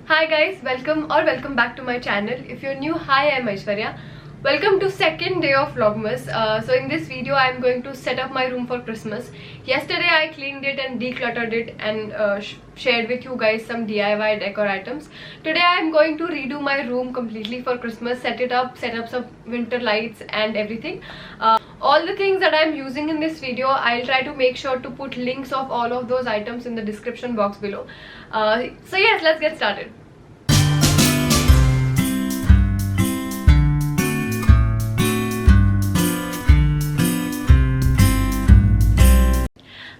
Hi guys, welcome back to my channel. If you're new, hi, I'm Aishwarya. Welcome to second day of Vlogmas. So in this video I'm going to set up my room for Christmas. Yesterday I cleaned it and decluttered it and shared with you guys some DIY decor items. Today I'm going to redo my room completely for Christmas, set up some winter lights and everything. All the things that I'm using in this video, I'll try to make sure to put links of all of those items in the description box below. So yes, let's get started.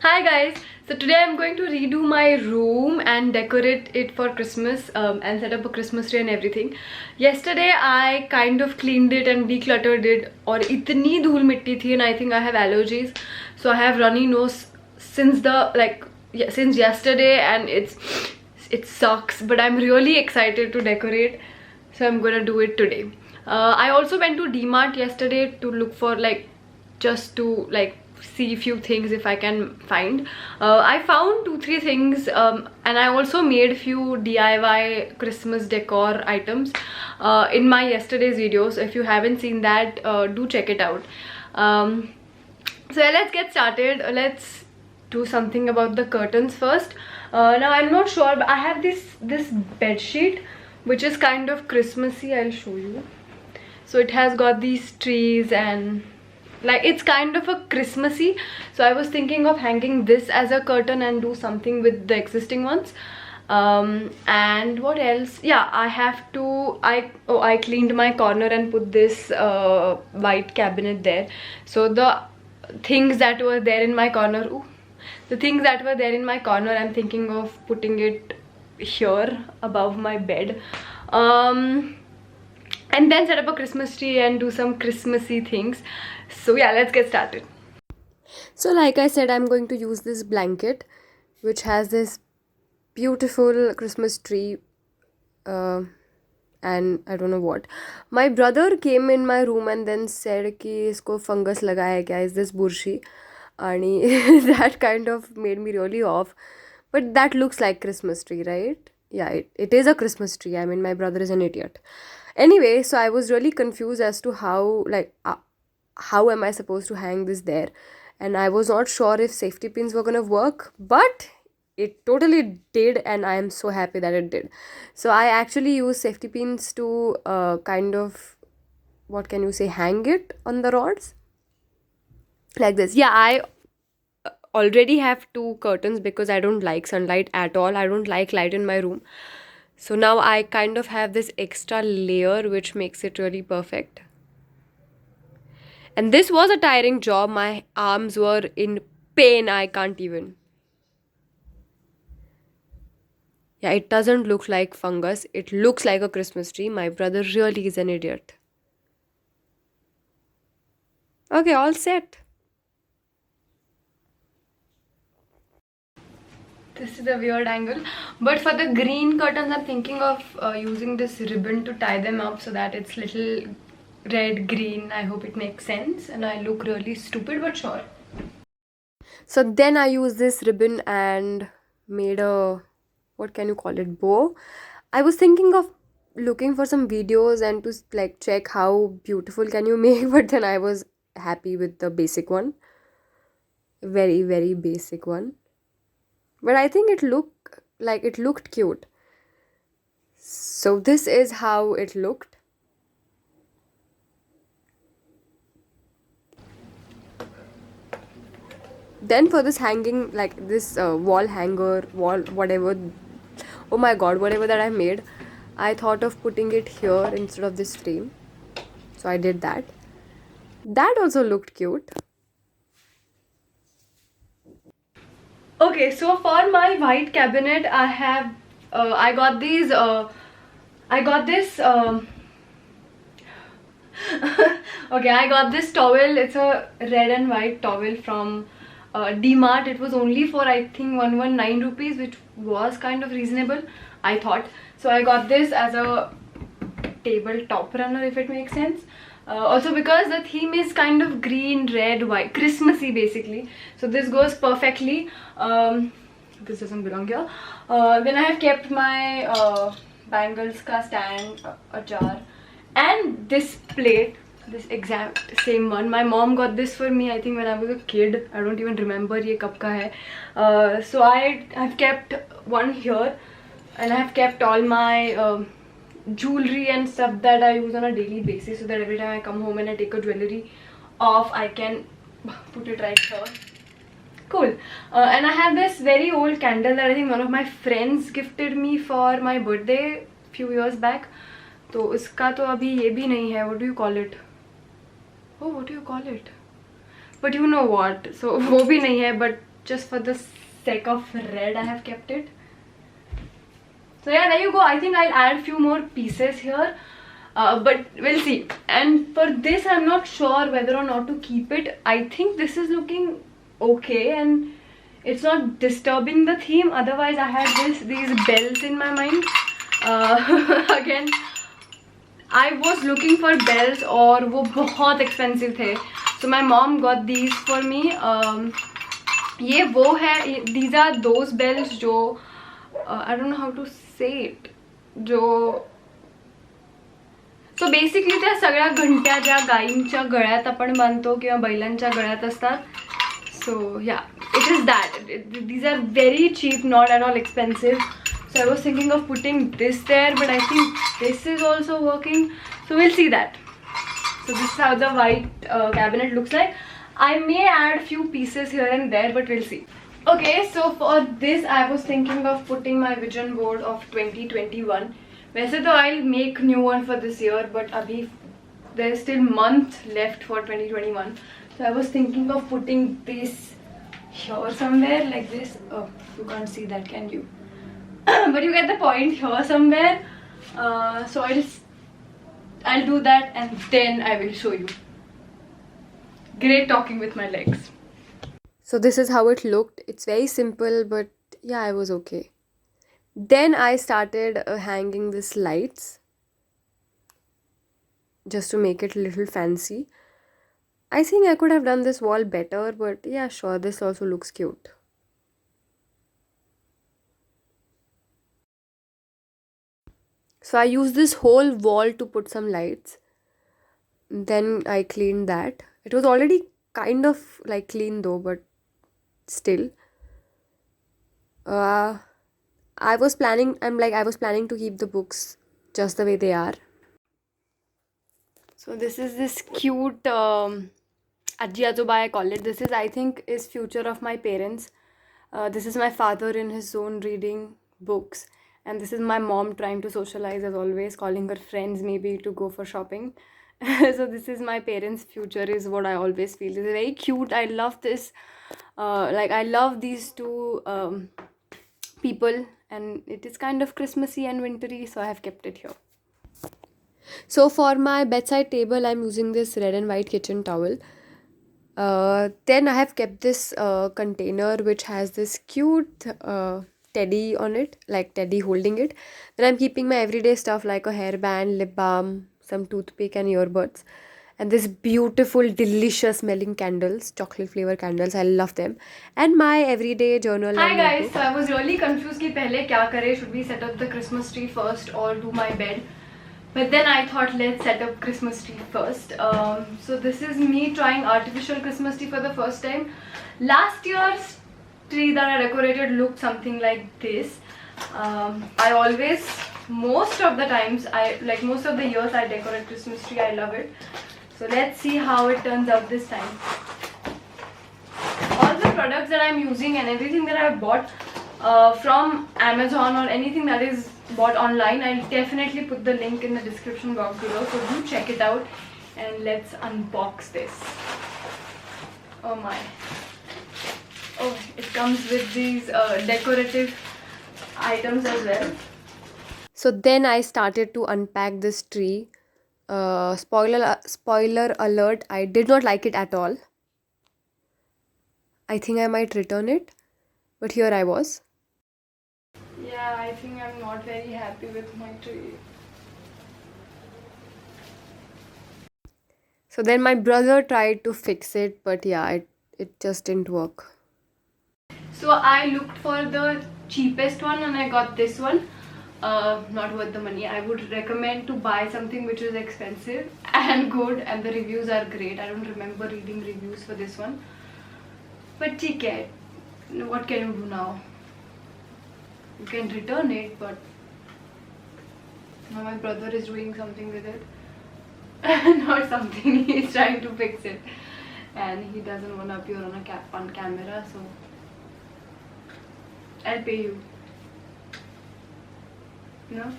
Hi guys, so today I'm going to redo my room and decorate it for Christmas and set up a Christmas tree and everything. Yesterday I kind of cleaned it and decluttered it और इतनी धूल मिट्टी थी and I think I have allergies, so I have runny nose since since yesterday and it sucks, but I'm really excited to decorate, so I'm gonna do it today. I also went to DMart yesterday to look for just to see a few things if I can find. I found 2-3 things and I also made few DIY Christmas decor items in my yesterday's video, so if you haven't seen that, do check it out. So let's get started. Let's do something about the curtains first. Now I'm not sure, but I have this bed sheet which is kind of Christmassy. I'll show you. So it has got these trees and it's kind of a Christmassy, so I was thinking of hanging this as a curtain and do something with the existing ones. And what else? Yeah, I cleaned my corner and put this white cabinet there. So the things that were there in my corner, I'm thinking of putting it here above my bed. And then set up a Christmas tree and do some Christmassy things. So yeah, let's get started. So like I said, I'm going to use this blanket which has this beautiful Christmas tree and I don't know what. My brother came in my room and then said कि इसको fungus लगा है क्या, is this burshi? And that kind of made me really off. But that looks like Christmas tree, right? Yeah, it is a Christmas tree. I mean, my brother is an idiot. Anyway, so I was really confused as to how am I supposed to hang this there, and I was not sure if safety pins were gonna work, but it totally did, and I am so happy that it did. So I actually used safety pins to kind of, what can you say, hang it on the rods like this. Yeah, I already have 2 curtains because I don't like sunlight at all. I don't like light in my room. So now I kind of have this extra layer which makes it really perfect. And this was a tiring job. My arms were in pain. I can't even. Yeah, it doesn't look like fungus. It looks like a Christmas tree. My brother really is an idiot. Okay, all set. This is a weird angle, but for the green curtains I'm thinking of using this ribbon to tie them up so that it's little red green. I hope it makes sense and I look really stupid, but sure. So then I used this ribbon and made a, what can you call it, bow. I was thinking of looking for some videos and to check how beautiful can you make, but then I was happy with the basic one, very very basic one. But I think it looked cute. So this is how it looked. Then for this hanging, this wall hanger, whatever, oh my god, whatever that I made, I thought of putting it here instead of this frame. So I did that. That also looked cute. Okay, so for my white cabinet, I have I got this okay, I got this towel. It's a red and white towel from DMart. It was only for I think 119 rupees, which was kind of reasonable, I thought. So I got this as a table top runner, if it makes sense. Also because the theme is kind of green, red, white, Christmassy basically, so this goes perfectly. This doesn't belong here. Then I have kept my bangles ka stand, a jar, and this plate, this exact same one. My mom got this for me, I think when I was a kid. I don't even remember ye kab ka hai. So I've kept one here, and I've kept all my jewelry and stuff that I use on a daily basis, so that every time I come home and I take a jewelry off, I can put it right here. Cool. And I have this very old candle that I think one of my friends gifted me for my birthday few years back. तो इसका तो अभी ये भी नहीं है. What do you call it? Oh, what do you call it? But you know what? So वो भी नहीं है, but just for the sake of red, I have kept it. So yeah, there you go. I think I'll add few more pieces here, but we'll see. And for this, I'm not sure whether or not to keep it. I think this is looking okay, and it's not disturbing the theme. Otherwise, I had these bells in my mind. Again, I was looking for bells, और वो बहुत expensive थे. So my mom got these for me. ये वो है. These are those bells जो I don't know how to say it. जो so basically त्या सगळ्या घंट्या ज्या गायींच्या गळ्यात आपण बांधतो किंवा बैलांच्या गळ्यात असतात. So yeah, it is that. These are very cheap, not at all expensive. So I was thinking of putting this there, but I think this is also working. So we'll see that. So this is how the white cabinet looks like. I may add few pieces here and there, but we'll see. Okay, so for this I was thinking of putting my vision board of 2021. वैसे तो I'll make new one for this year, but अभी there's still month left for 2021. So I was thinking of putting this here somewhere like this. Oh, you can't see that, can you? But you get the point, here somewhere. So I'll do that and then I will show you. Great talking with my legs. So this is how it looked. It's very simple, but yeah, I was okay. Then I started hanging these lights just to make it a little fancy. I think I could have done this wall better, but yeah, sure, this also looks cute. So I used this whole wall to put some lights. Then I cleaned that. It was already kind of like clean though, but still. I was planning to keep the books just the way they are. So this is this cute Ajji Ajoba, I call it. This is, I think, is future of my parents. This is my father in his zone reading books. And this is my mom trying to socialize as always, calling her friends maybe to go for shopping. So this is my parents' future is what I always feel. It's very cute. I love this. I love these two people, and it is kind of Christmassy and wintry, so I have kept it here. So for my bedside table, I'm using this red and white kitchen towel. Then I have kept this container which has this cute teddy on it, like teddy holding it. Then I'm keeping my everyday stuff like a hairband, lip balm, some toothpick and earbuds. And this beautiful, delicious smelling candles, chocolate flavor candles. I love them. And my everyday journal. Hi guys, so I was really confused कि पहले क्या करें? Should we set up the Christmas tree first or do my bed? But then I thought let's set up Christmas tree first. So this is me trying artificial Christmas tree for the first time. Last year's tree that I decorated looked something like this. I always, most of the times, most of the years I decorate Christmas tree. I love it. So let's see how it turns out this time. All the products that I'm using and everything that I've bought from Amazon or anything that is bought online, I'll definitely put the link in the description box below, so do check it out and let's unbox this. Oh my. Oh, it comes with these decorative items as well. So then I started to unpack this tree. Spoiler alert, I did not like it at all. I think I might return it, but here I was. Yeah, I think I'm not very happy with my tree. So then my brother tried to fix it, but yeah, it just didn't work. So I looked for the cheapest one and I got this one. not worth the money. I would recommend to buy something which is expensive and good, and the reviews are great. I don't remember reading reviews for this one, but ठीक है, what can you do now? You can return it, but now my brother is doing something with it. Not something, he's trying to fix it, and he doesn't want to appear on camera, so I'll pay you. No?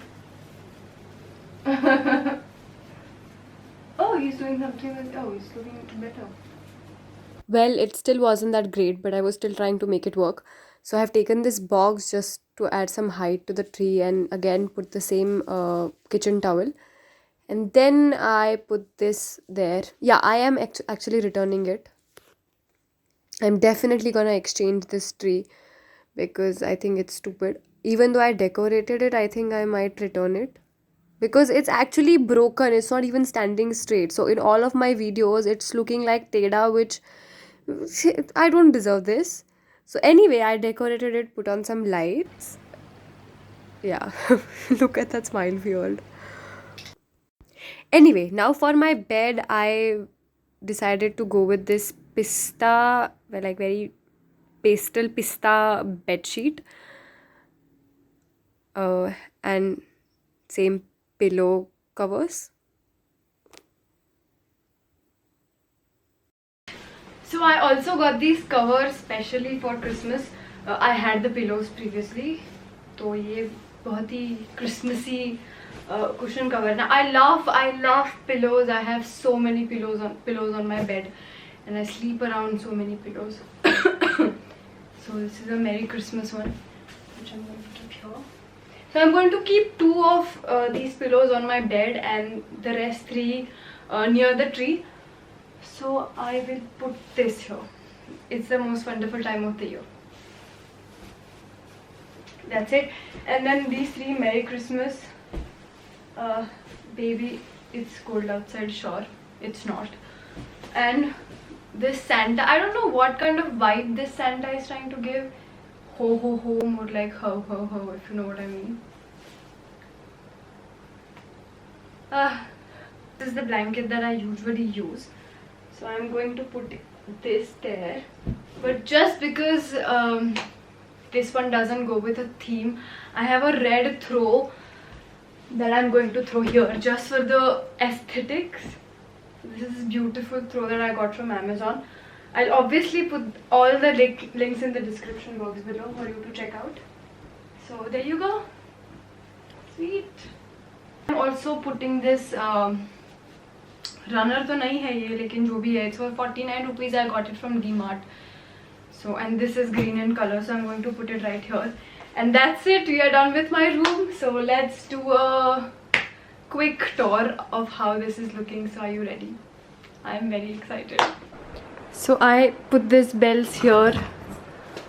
Oh, he's doing something with, oh, he's looking better. Well, it still wasn't that great, but I was still trying to make it work. So I have taken this box just to add some height to the tree, and again put the same kitchen towel. And then I put this there. Yeah, I am actually returning it. I'm definitely gonna exchange this tree because I think it's stupid. Even though I decorated it, I think I might return it because it's actually broken. It's not even standing straight. So in all of my videos, it's looking like teda, which I don't deserve this. So anyway, I decorated it, put on some lights. Yeah, look at that smile field. Anyway, now for my bed, I decided to go with this pista, well, like very pastel pista bed sheet. And same pillow covers. So I also got these covers specially for Christmas. I had the pillows previously, तो ये बहुत ही Christmassy cushion cover. Now I love pillows. I have so many pillows on my bed, and I sleep around so many pillows. So this is a Merry Christmas one, which I'm going to keep here. So I'm going to keep 2 of these pillows on my bed and the rest 3 near the tree. So I will put this here. It's the most wonderful time of the year. That's it. And then these 3 Merry Christmas. Baby, it's cold outside, sure. It's not. And this Santa, I don't know what kind of vibe this Santa is trying to give. Ho ho ho, more like ho ho ho, if you know what I mean. This is the blanket that I usually use. So I'm going to put this there. But just because this one doesn't go with a theme, I have a red throw that I'm going to throw here just for the aesthetics. This is a beautiful throw that I got from Amazon. I'll obviously put all the links in the description box below for you to check out. So there you go. Sweet. I'm also putting this runner तो नहीं है ये, लेकिन जो भी है, it's for 49 rupees. I got it from DMart. So, and this is green in color, so I'm going to put it right here. And that's it. We are done with my room. So let's do a quick tour of how this is looking. So are you ready? I am very excited. So I put these bells here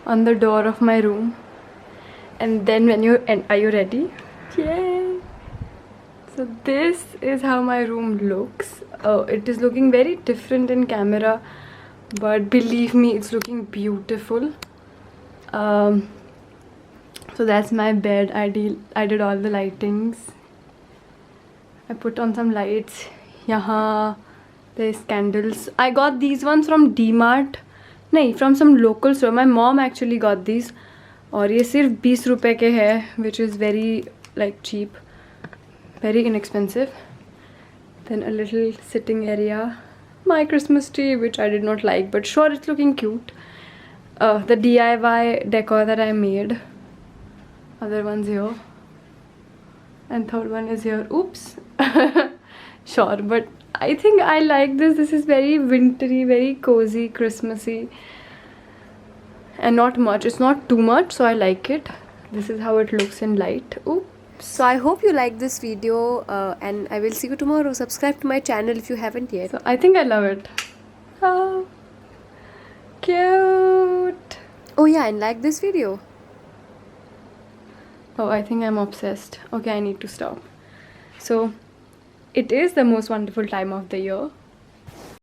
on the door of my room, and then are you ready? Yay! So this is how my room looks. It is looking very different in camera, but believe me, it's looking beautiful. So that's my bed. I did all the lightings. I put on some lights. Yaha there's candles. I got these ones from DMart. No, from some local store. My mom actually got these. और ये सिर्फ 20 रुपए के है, which is very like cheap, very inexpensive. Then a little sitting area. My Christmas tree, which I did not like, but sure, it's looking cute. The DIY decor that I made. Other one's here. And third one is here. Oops. Sure, but I think I like this. This is very wintry, very cozy, Christmassy. And not much. It's not too much, so I like it. This is how it looks in light. Oops. So I hope you like this video, and I will see you tomorrow. Subscribe to my channel if you haven't yet. So I think I love it. Oh, cute. Oh yeah, and like this video. Oh, I think I'm obsessed. Okay, I need to stop. So it is the most wonderful time of the year.